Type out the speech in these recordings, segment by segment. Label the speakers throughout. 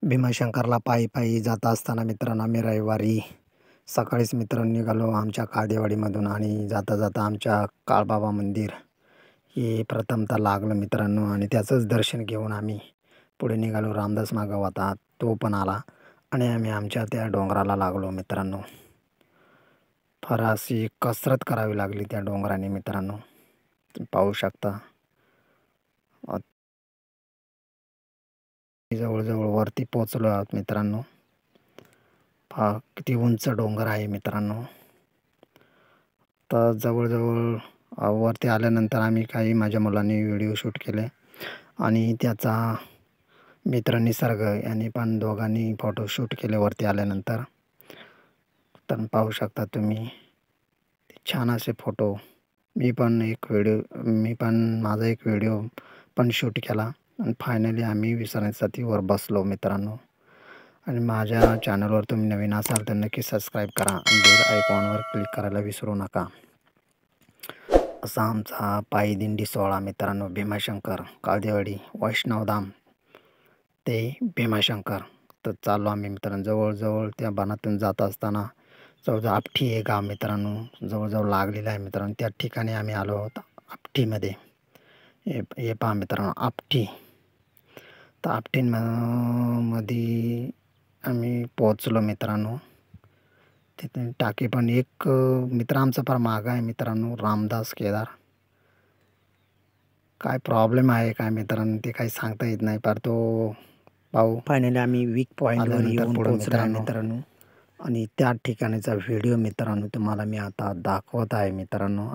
Speaker 1: भीमाशंकरला पायी पायी जात असताना मित्रांनो आम्ही रविवारी सकाळीच मित्रांनो निघालो आमच्या काळदेवाडीमधून आणि जाता जाता आमच्या काळबाबा मंदिर हे प्रथमतः लागलं मित्रांनो आणि त्याचंच दर्शन घेऊन आम्ही पुढे निघालो. रामदास मागव होता तो पण आला आणि आम्ही आमच्या त्या डोंगराला लागलो मित्रांनो. फार अशी कसरत करावी लागली त्या डोंगराने मित्रांनो, तुम्ही पाहू शकता. जवळजवळ वरती पोचलो आहोत मित्रांनो. पहा किती उंच डोंगर आहे मित्रांनो. तर जवळजवळ वरती आल्यानंतर आम्ही काही माझ्या मुलांनी व्हिडिओ शूट केले आणि त्याचा मित्र निसर्ग यांनी पण दोघांनी फोटोशूट केले वरती आल्यानंतर. तर पाहू शकता तुम्ही छान असे फोटो. मी पण माझा एक व्हिडिओ पण शूट केला आणि फायनली आम्ही विश्रांतीवर बसलो मित्रांनो. आणि माझ्या चॅनलवर तुम्ही नवीन असाल तर नक्की सबस्क्राईब करा आणि बेल आयकॉनवर क्लिक करायला विसरू नका. असा आमचा पायी दिंडी सोहळा मित्रांनो. भीमाशंकर, काळदेवाडी, वैष्णवधाम ते भीमाशंकर. तर चाललो आम्ही मित्रांनो. जवळजवळ त्या बनातून जात असताना जवळजवळ आपठी हे गाव मित्रांनो जवळजवळ लागलेलं आहे मित्रांनो. त्या ठिकाणी आम्ही आलो आहोत आपठीमध्ये. हे पहा मित्रांनो आपठी. तर आपठीमध्ये आम्ही पोहोचलो मित्रांनो. तिथे टाकी पण एक मित्र आमचा फार मागं आहे मित्रांनो, रामदास केदार. काय प्रॉब्लेम आहे काय मित्रांनो ते काही सांगता येत नाही, पर तो पाहू. फायनली आम्ही वीक पॉईंटवर येऊन पोहोचलो मित्रांनो. आणि त्या ठिकाणीचा व्हिडिओ मित्रांनो तुम्हाला मी आता दाखवत आहे मित्रांनो.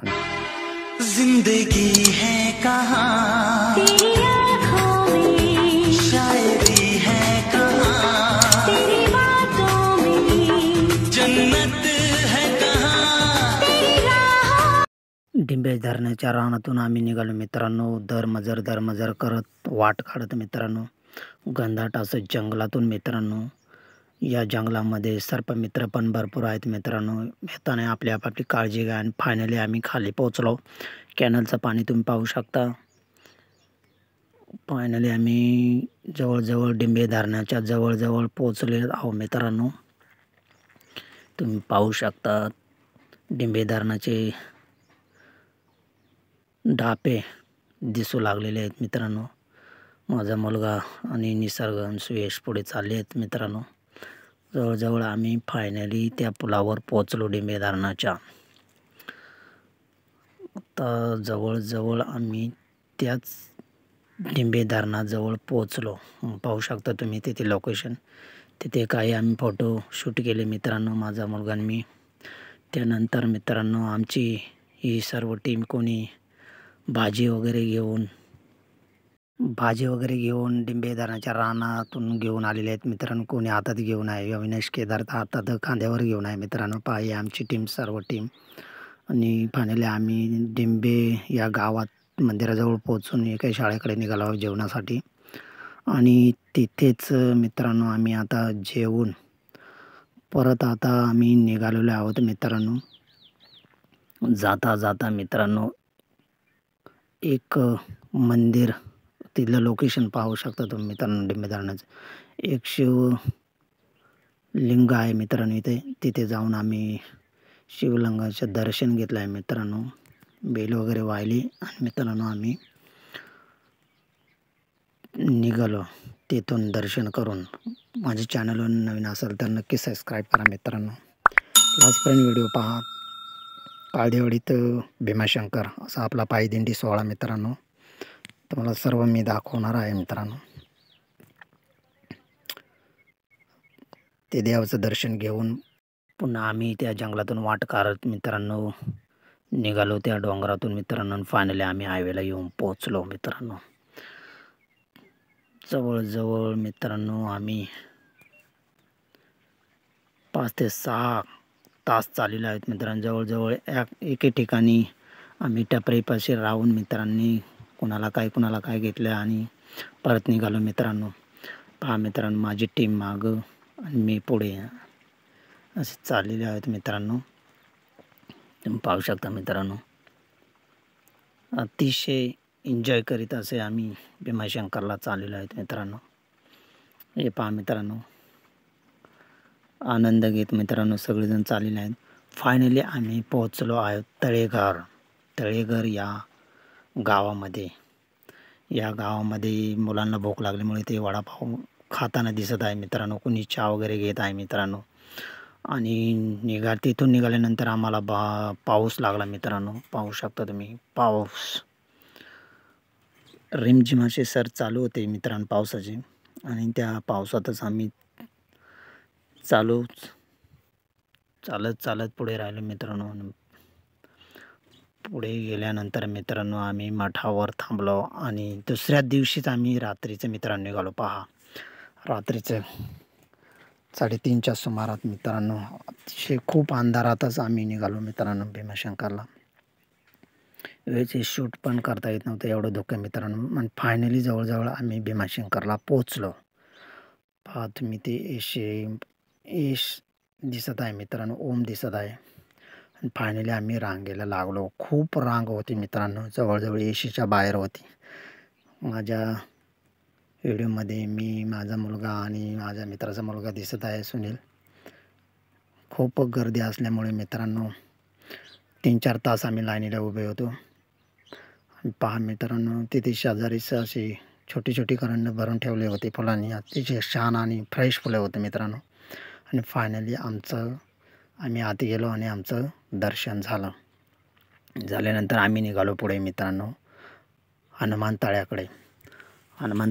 Speaker 2: जिंदगी है कहाँ तेरी आँखों में, शायरी है कहाँ तेरी बातों में, जन्नत है कहाँ तेरी राहों.
Speaker 1: डिंबे धरणाच्या रानातून आम्ही निघालो मित्रांनो. दरमजर करत वाट काढत मित्रांनो. घनदाट असं जंगलातून मित्रांनो. या जंगलामध्ये सर्पमित्र पण भरपूर आहेत मित्रांनो. येताना आपली काळजी घ्या. आणि फायनली आम्ही खाली पोहोचलो. कॅनलचं पाणी तुम्ही पाहू शकता. फायनली आम्ही जवळजवळ डिंबे धरणाच्या जवळ पोहोचले आहोत मित्रांनो. तुम्ही पाहू शकता डिंबे धरणाचे ढापे दिसू लागलेले आहेत मित्रांनो. माझा मुलगा आणि निसर्ग आणि सुयश पुढे चालले आहेत मित्रांनो. जवळजवळ आम्ही फायनली त्या पुलावर पोहोचलो डिंबे धरणाच्या. आता जवळजवळ आम्ही त्याच डिंबे धरणाजवळ पोहोचलो. पाहू शकता तुम्ही तिथे लोकेशन. तिथे काही आम्ही फोटो शूट केले मित्रांनो, माझा मुलगा आणि मी. त्यानंतर मित्रांनो आमची ही सर्व टीम कोणी भाजी वगैरे घेऊन डिंबे धरणाच्या रानातून घेऊन आलेले आहेत मित्रांनो. कोणी हातात घेऊन आहे, अविनाश केदार हातात खांद्यावर घेऊन आहे मित्रांनो. पाही आमची टीम सर्व टीम. आणि फायनली आम्ही डिंबे या गावात मंदिराजवळ पोहोचून एका शाळेकडे निघालो आहोत जेवणासाठी. आणि तिथेच मित्रांनो आम्ही आता जेवून परत आता आम्ही निघालेलो आहोत मित्रांनो. जाता मित्रांनो एक मंदिर, तिथलं लोकेशन पाहू शकता तुम्ही मित्रांनो. डिंबे धरणाचं एक शिवलिंग आहे मित्रांनो इथे. तिथे जाऊन आम्ही शिवलिंगाचं दर्शन घेतलं आहे मित्रांनो. बेल वगैरे वाहिली आणि मित्रांनो आम्ही निघालो तिथून दर्शन करून. माझ्या चॅनलवर नवीन असेल तर नक्की सबस्क्राईब करा मित्रांनो. लास्टपर्यंत व्हिडिओ पहा. काळदेवाडीत भीमाशंकर असा आपला पायी दिंडी सोहळा मित्रांनो तुम्हाला सर्व मी दाखवणार आहे मित्रांनो. ते देवाचं दर्शन घेऊन पुन्हा आम्ही त्या जंगलातून वाट काढत मित्रांनो निघालो त्या डोंगरातून मित्रांनो. फायनली आम्ही हायवेला येऊन पोहोचलो मित्रांनो. जवळजवळ मित्रांनो आम्ही 5 ते 6 तास चाललेले आहेत मित्रांनो. जवळजवळ एके ठिकाणी आम्ही टपरीपाशी राहून मित्रांनी कुणाला काय घेतलं आणि परत निघालो मित्रांनो. पहा मित्रांनो माझी टीम मागं आणि मी पुढे असे चाललेले आहेत मित्रांनो. तुम्ही पाहू शकता मित्रांनो. अतिशय एन्जॉय करीत असे आम्ही भीमाशंकरला चाललेलो आहेत मित्रांनो. हे पहा मित्रांनो, आनंद घेत मित्रांनो सगळेजण चाललेले आहेत. फायनली आम्ही पोहोचलो आहोत तळेघर या गावामध्ये. या गावामध्ये मुलांना भूक लागल्यामुळे ते वडापाव खाताना दिसत आहे मित्रांनो. कोणी चहा वगैरे घेत आहे मित्रांनो. आणि तिथून निघाल्यानंतर आम्हाला पाऊस लागला मित्रांनो. पाहू शकता तुम्ही पाऊस. रिमझिम असे सर चालू होते मित्रांनो पावसाचे. आणि त्या पावसातच आम्ही चालत पुढे राहिलो मित्रांनो. पुढे गेल्यानंतर मित्रांनो आम्ही मठावर थांबलो आणि दुसऱ्या दिवशीच आम्ही रात्रीचं मित्रांनो निघालो. पहा, रात्रीचं 3:30च्या सुमारात मित्रांनो. अतिशय खूप अंधारातच आम्ही निघालो मित्रांनो भीमाशंकरला. वेळेचे शूट पण करता येत नव्हतं, एवढं धोकं मित्रांनो. आणि फायनली जवळजवळ आम्ही भीमाशंकरला पोचलो. पहा तुम्ही ते एश दिसत आहे मित्रांनो, ओम दिसत आहे. आणि फायनली आम्ही रांगेला लागलो. खूप रांग होती मित्रांनो, जवळजवळ 80च्या बाहेर होती. माझ्या व्हिडिओमध्ये मी, माझा मुलगा आणि माझ्या मित्राचा मुलगा दिसत आहे सुनील. खूप गर्दी असल्यामुळे मित्रांनो 3-4 तास आम्ही लाईनीला उभे होतो. पहा मित्रांनो, तिथे शेजारीच अशी छोटी छोटी करंड भरून ठेवले होते फुलांनी. अतिशय छान आणि फ्रेश फुलं होते मित्रांनो. आणि फायनली आम्ही आत गेलो आणि आमचं दर्शन झाल्यानंतर आम्ही निघालो पुढे मित्रांनो हनुमान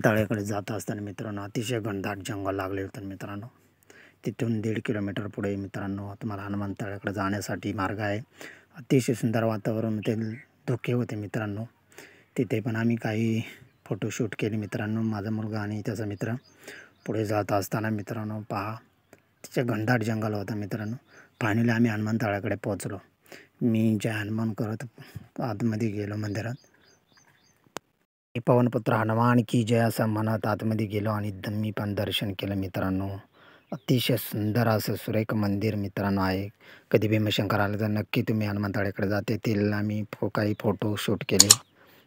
Speaker 1: तळ्याकडे जात असताना मित्रांनो अतिशय घनदाट जंगल लागले होते मित्रांनो. तिथून 1.5 किलोमीटर पुढे मित्रांनो तुम्हाला हनुमान तळ्याकडे जाण्यासाठी मार्ग आहे. अतिशय सुंदर वातावरण, ते धुके होते मित्रांनो. तिथे पण आम्ही काही फोटोशूट केले मित्रांनो, माझा मुलगा आणि त्याचा मित्र. पुढे जात असताना मित्रांनो पहा, तिथे घनदाट जंगल होता मित्रांनो. फायनली आम्ही हनुमान तळ्याकडे पोहोचलो. मी जय हनुमान करत आतमध्ये गेलो मंदिरात. पवनपुत्र हनुमान की जय असं म्हणत आतमध्ये गेलो आणि मी पण दर्शन केलं मित्रांनो. अतिशय सुंदर असं सुरेख मंदिर मित्रांनो आहे. कधी भीमाशंकर आलं तर नक्की तुम्ही हनुमान तळ्याकडे जा. तेथील आम्ही काही फोटो शूट केले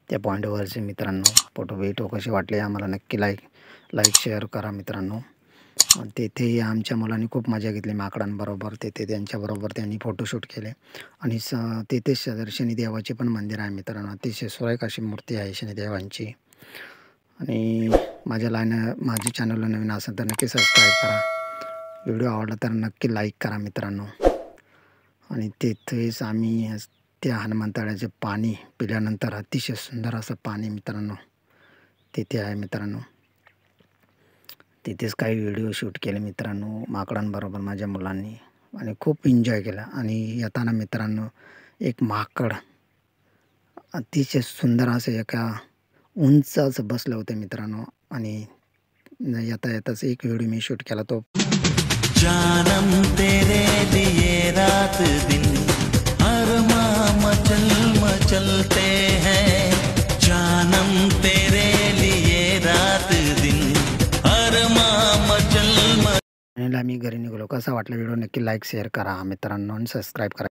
Speaker 1: त्या पॉईंटवरचे मित्रांनो. फोटो कसे वाटले आम्हाला नक्की लाईक शेअर करा मित्रांनो. तेथे आमच्या मुलांनी खूप मजा घेतली माकडांबरोबर. तेथे त्यांच्याबरोबर त्यांनी फोटोशूट केले. आणि तेथे शनी देवाचे पण मंदिर आहे मित्रांनो. अतिशय सुरेख अशी मूर्ती आहे शनिदेवांची. आणि माझ्या चॅनलला नवीन असेल तर नक्की सबस्क्राईब करा. व्हिडिओ आवडला तर नक्की लाईक करा मित्रांनो. आणि तेथेच आम्ही त्या हनुमान तळ्याचे पाणी पिल्यानंतर अतिशय सुंदर असं पाणी मित्रांनो तिथे आहे मित्रांनो. तिथेच काही व्हिडिओ शूट केले मित्रांनो माकडांबरोबर माझ्या मुलांनी आणि खूप एन्जॉय केला. आणि येताना मित्रांनो एक माकड अतिशय सुंदर असं एका उंच असं बसलं होतं मित्रांनो. आणि येताच एक व्हिडिओ मी शूट केला तो.
Speaker 2: जानम तेरे लिए रात दिन अरमां मचलते हैं. जानम तेरे लिए रात दिन अरमां मचल.
Speaker 1: आणि आम्ही घरी निघालो. कसा वाटला व्हिडिओ नक्की लाईक शेअर करा मित्रांनो आणि सबस्क्राईब करा.